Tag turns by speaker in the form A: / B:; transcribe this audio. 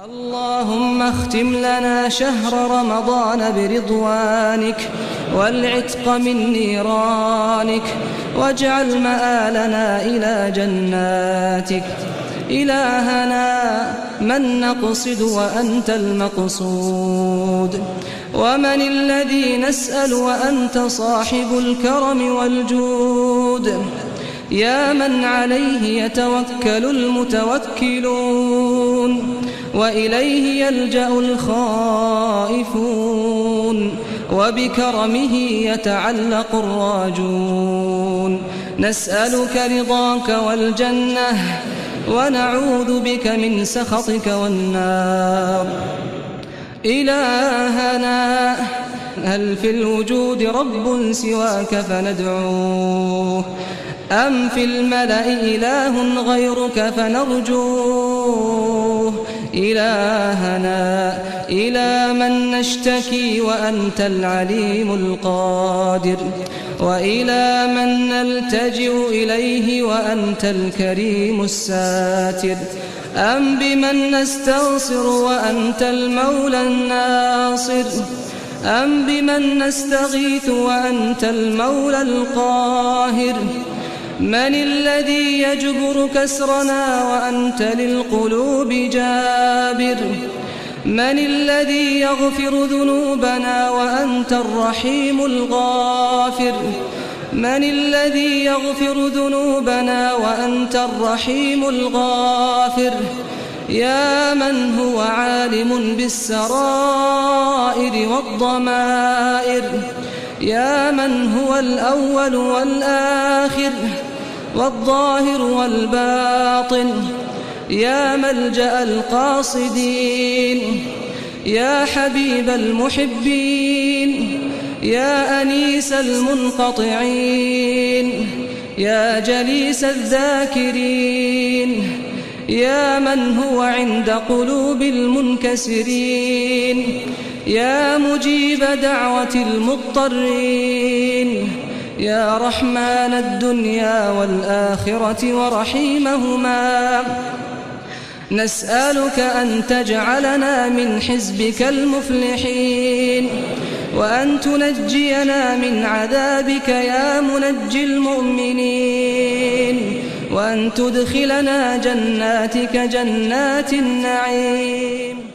A: اللهم اختم لنا شهر رمضان برضوانك والعتق من نيرانك، واجعل مآلنا إلى جناتك. إلهنا من نقصد وأنت المقصود، ومن الذي نسأل وأنت صاحب الكرم والجود. يا من عليه يتوكل المتوكلون، وإليه يلجأ الخائفون، وبكرمه يتعلق الراجون. نسألك رضاك والجنة، ونعوذ بك من سخطك والنار. إلهنا هل في الوجود رب سواك فندعوه، أم في الملأ إله غيرك فنرجوه؟ إلهنا إلى من نشتكي وأنت العليم القادر، وإلى من نلتجئ إليه وأنت الكريم الساتر؟ أم بمن نستنصر وأنت المولى الناصر؟ أم بمن نستغيث وأنت المولى القاهر؟ من الذي يجبر كسرنا وأنت للقلوب جابر؟ من الذي يغفر ذنوبنا وأنت الرحيم الغافر؟ من الذي يغفر ذنوبنا وأنت الرحيم الغافر؟ يا من هو عالم بالسرائر والضمائر، يا من هو الأول والآخر والظاهر والباطن، يا ملجأ القاصدين، يا حبيب المحبين، يا أنيس المنقطعين، يا جليس الذاكرين، يا من هو عند قلوب المنكسرين، يا مجيب دعوة المضطرين، يا رحمن الدنيا والآخرة ورحيمهما. نسألك أن تجعلنا من حزبك المفلحين، وأن تنجينا من عذابك يا منجي المؤمنين، وأن تدخلنا جناتك جنات النعيم.